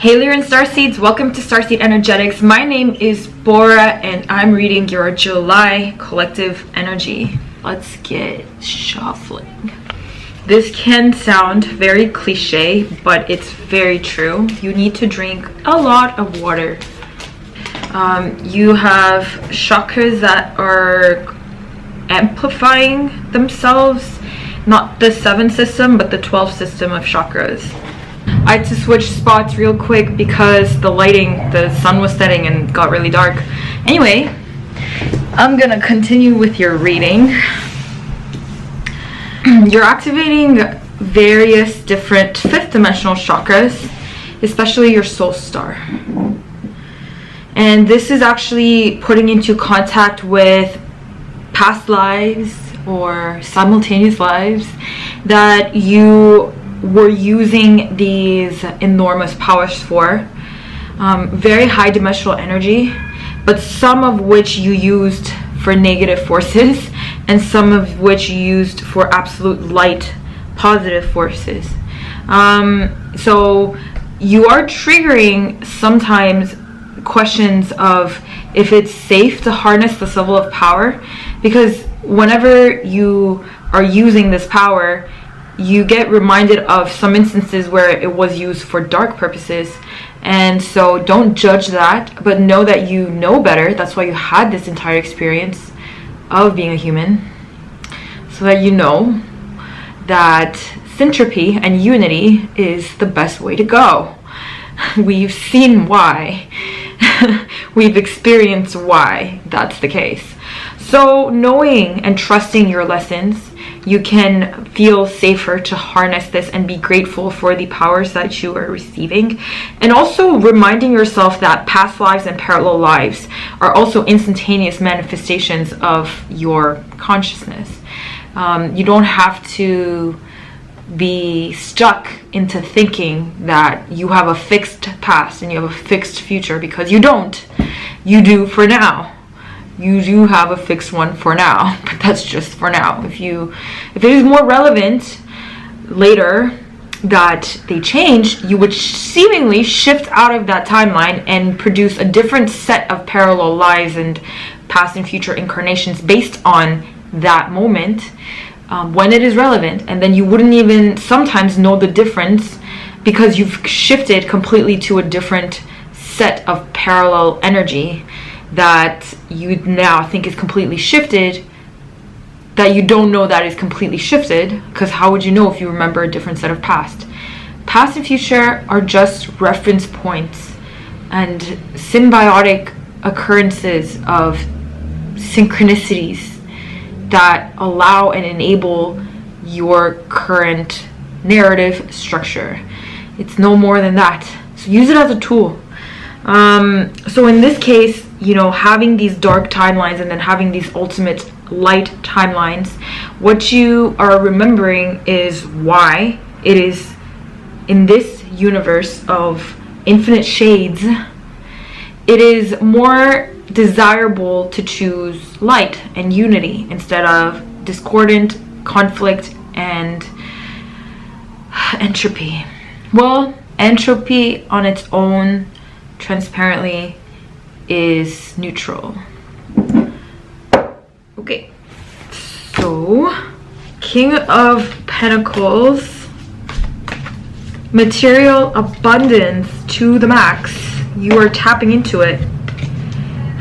Hey Lyran Starseeds, welcome to Starseed Energetics. My name is Bora and I'm reading your July collective energy. Let's get shuffling. This can sound very cliche, but it's very true. You need to drink a lot of water. You have chakras that are amplifying themselves, not the 7 system, but the 12 system of chakras. I had to switch spots real quick because the sun was setting and got really dark. Anyway, I'm gonna continue with your reading. You're activating various different 5th dimensional chakras, especially your soul star. And this is actually putting into contact with past lives or simultaneous lives that you were using these enormous powers for. Very high dimensional energy, but some of which you used for negative forces and some of which you used for absolute light positive forces. So you are triggering sometimes questions of if it's safe to harness this level of power, because whenever you are using this power, you get reminded of some instances where it was used for dark purposes. And so don't judge that, but know that you know better. That's why you had this entire experience of being a human, so that you know that syntropy and unity is the best way to go. We've seen why. We've experienced why that's the case. So knowing and trusting your lessons, you can feel safer to harness this and be grateful for the powers that you are receiving. And also reminding yourself that past lives and parallel lives are also instantaneous manifestations of your consciousness. You don't have to be stuck into thinking that you have a fixed past and you have a fixed future, because you don't. You do for now. You do have a fixed one for now, but that's just for now. If it is more relevant later that they change, you would seemingly shift out of that timeline and produce a different set of parallel lives and past and future incarnations based on that moment when it is relevant. And then you wouldn't even sometimes know the difference because you've shifted completely to a different set of parallel energy that you now think is completely shifted, that you don't know that is completely shifted, because how would you know if you remember a different set of past? Past and future are just reference points and symbiotic occurrences of synchronicities that allow and enable your current narrative structure. It's no more than that. So use it as a tool. So in this case, having these dark timelines and then having these ultimate light timelines, what you are remembering is why it is in this universe of infinite shades, it is more desirable to choose light and unity instead of discordant, conflict, and entropy. Well, entropy on its own, transparently, is neutral. Okay, so King of Pentacles, material abundance to the max. You are tapping into it.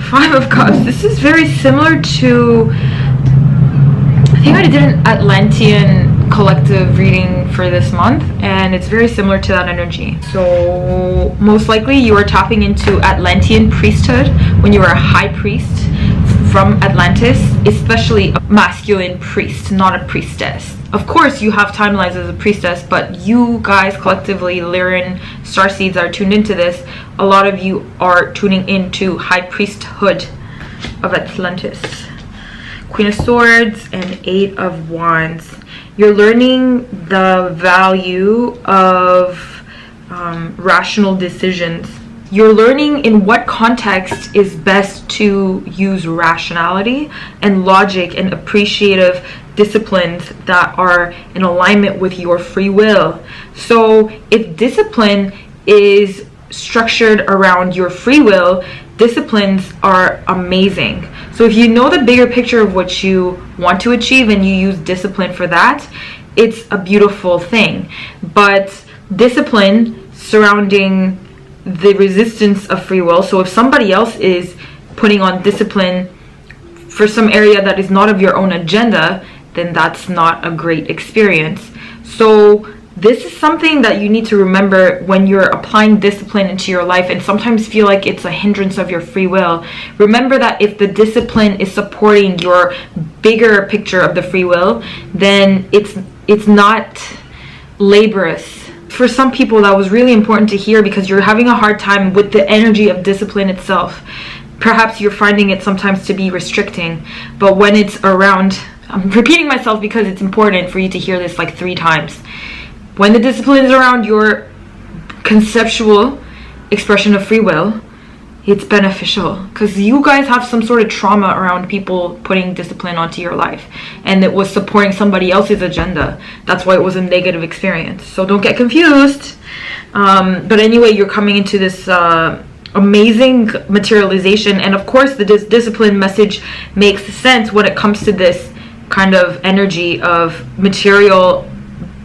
5 of Cups. This is very similar to, I think I did an Atlantean collective reading for this month, and it's very similar to that energy. So most likely you are tapping into Atlantean priesthood when you are a high priest from Atlantis, especially a masculine priest, not a priestess. Of course you have timelines as a priestess, but you guys collectively, Lyran Starseeds, are tuned into this. A lot of you are tuning into high priesthood of Atlantis. Queen of Swords and 8 of Wands. You're learning the value of rational decisions. You're learning in what context is best to use rationality and logic and appreciative disciplines that are in alignment with your free will. So if discipline is structured around your free will, disciplines are amazing. So if you know the bigger picture of what you want to achieve and you use discipline for that, it's a beautiful thing. But discipline surrounding the resistance of free will, so if somebody else is putting on discipline for some area that is not of your own agenda, then that's not a great experience. So this is something that you need to remember when you're applying discipline into your life and sometimes feel like it's a hindrance of your free will. Remember that if the discipline is supporting your bigger picture of the free will, then it's not laborious. For some people, that was really important to hear because you're having a hard time with the energy of discipline itself. Perhaps you're finding it sometimes to be restricting, but when it's around, I'm repeating myself because it's important for you to hear this like 3 times. When the discipline is around your conceptual expression of free will, it's beneficial because you guys have some sort of trauma around people putting discipline onto your life, and it was supporting somebody else's agenda. That's why it was a negative experience. So don't get confused. But anyway, you're coming into this amazing materialization, and of course the discipline message makes sense when it comes to this kind of energy of material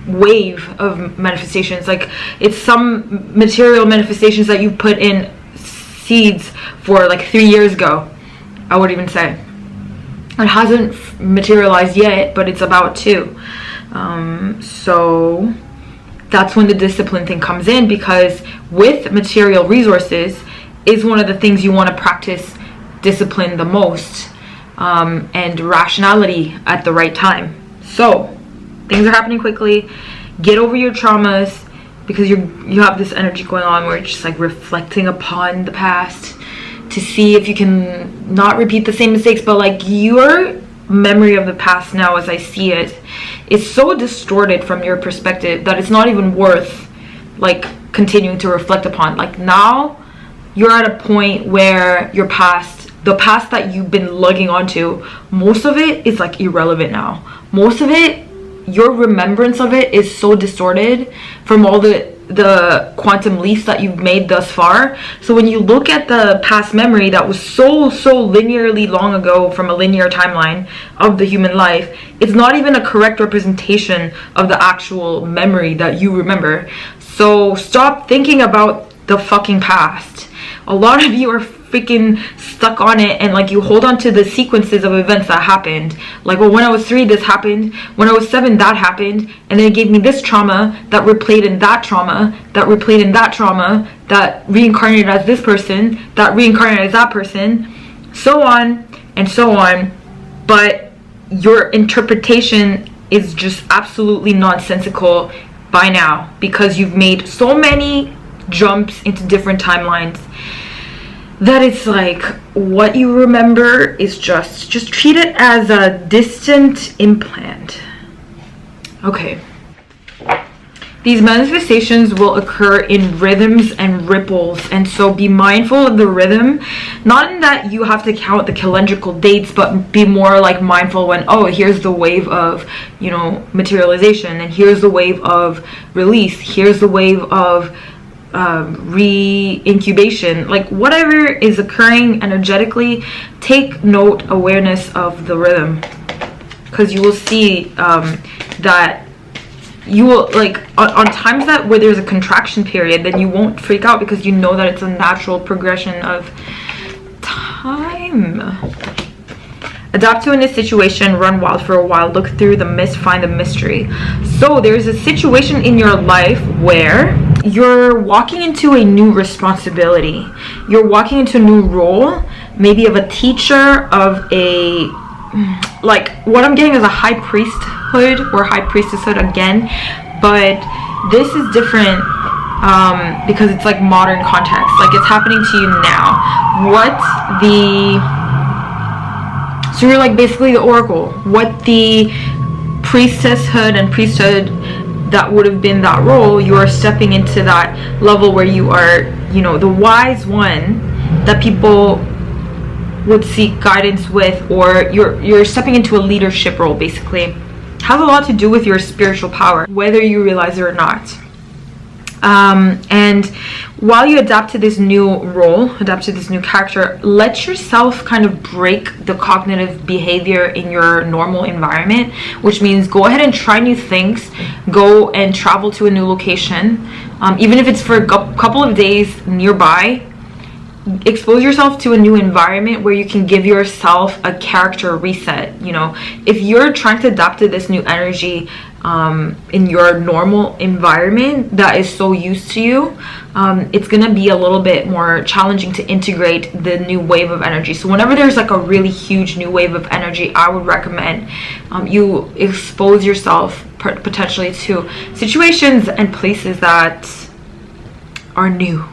wave of manifestations. Like, it's some material manifestations that you put in seeds for like 3 years ago, I would even say. It hasn't materialized yet, but it's about to. So that's when the discipline thing comes in, because with material resources is one of the things you want to practice discipline the most, and rationality at the right time. So things are happening quickly. Get over your traumas, because you have this energy going on where it's just like reflecting upon the past to see if you can not repeat the same mistakes. But like, your memory of the past now, as I see it, is so distorted from your perspective that it's not even worth like continuing to reflect upon. Like, now you're at a point where your past, the past that you've been lugging onto, most of it is like irrelevant now. Most of it, your remembrance of it is so distorted from all the quantum leaps that you've made thus far. So when you look at the past memory that was so linearly long ago from a linear timeline of the human life, it's not even a correct representation of the actual memory that you remember. So stop thinking about the fucking past. A lot of you are freaking stuck on it, and like, you hold on to the sequences of events that happened. Like, well, when I was 3 this happened, when I was 7 that happened, and then it gave me this trauma that replayed in that trauma, that replayed in that trauma, that reincarnated as this person, that reincarnated as that person, so on and so on. But your interpretation is just absolutely nonsensical by now, because you've made so many jumps into different timelines that it's like, what you remember is just treat it as a distant implant. Okay. These manifestations will occur in rhythms and ripples, and so be mindful of the rhythm. Not in that you have to count the calendrical dates, but be more like mindful when, oh, here's the wave of, you know, materialization, and here's the wave of release, here's the wave of re-incubation. Like, whatever is occurring energetically, take note, awareness of the rhythm, because you will see that you will, like, on times that where there's a contraction period, then you won't freak out, because you know that it's a natural progression of time. Adapt to a new situation, run wild for a while, look through the mist, find the mystery. So there's a situation in your life where you're walking into a new responsibility. You're walking into a new role, maybe of a teacher, of a, like, what I'm getting is a high priesthood or high priestesshood again, but this is different because it's like modern context. Like, it's happening to you now. So you're like basically the oracle. What the priestesshood and priesthood that would have been that role, you are stepping into that level where you are, you know, the wise one that people would seek guidance with, or you're stepping into a leadership role. Basically has a lot to do with your spiritual power, whether you realize it or not. And while you adapt to this new role, adapt to this new character, let yourself kind of break the cognitive behavior in your normal environment, which means go ahead and try new things, go and travel to a new location, even if it's for a couple of days nearby. Expose yourself to a new environment where you can give yourself a character reset. You know, if you're trying to adapt to this new energy in your normal environment that is so used to you, it's gonna be a little bit more challenging to integrate the new wave of energy. So whenever there's like a really huge new wave of energy, I would recommend you expose yourself potentially to situations and places that are new.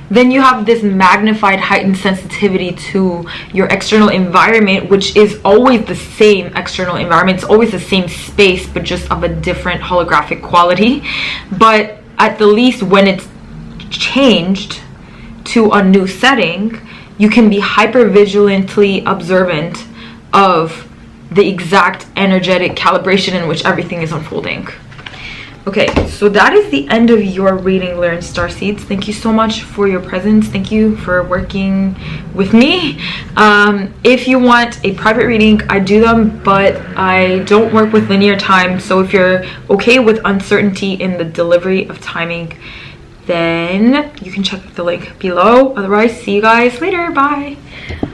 Then you have this magnified, heightened sensitivity to your external environment, which is always the same external environment. It's always the same space, but just of a different holographic quality. But at the least, when it's changed to a new setting, you can be hyper vigilantly observant of the exact energetic calibration in which everything is unfolding. Okay, so that is the end of your reading, Lyran Starseeds. Thank you so much for your presence. Thank you for working with me. If you want a private reading, I do them, but I don't work with linear time. So if you're okay with uncertainty in the delivery of timing, then you can check the link below. Otherwise, see you guys later. Bye.